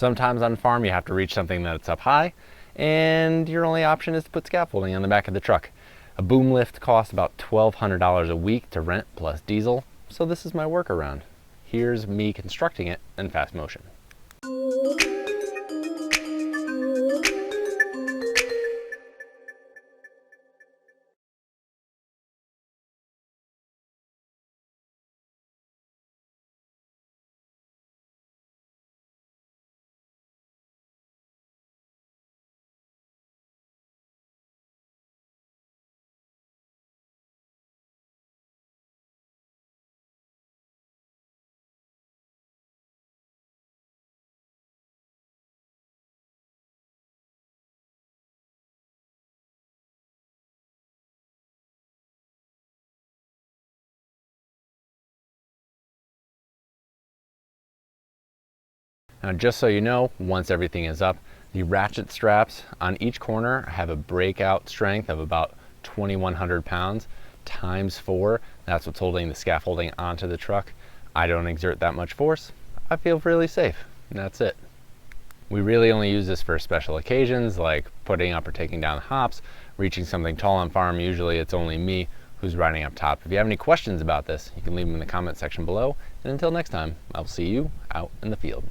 Sometimes on farm you have to reach something that's up high, and your only option is to put scaffolding on the back of the truck. A boom lift costs about $1,200 a week to rent plus diesel, so this is my workaround. Here's me constructing it in fast motion. Now, just so you know, once everything is up, the ratchet straps on each corner have a breakout strength of about 2,100 pounds times 4. That's what's holding the scaffolding onto the truck. I don't exert that much force. I feel really safe, and that's it. We really only use this for special occasions like putting up or taking down hops, reaching something tall on farm. Usually it's only me who's riding up top. If you have any questions about this, you can leave them in the comment section below. And until next time, I'll see you out in the field.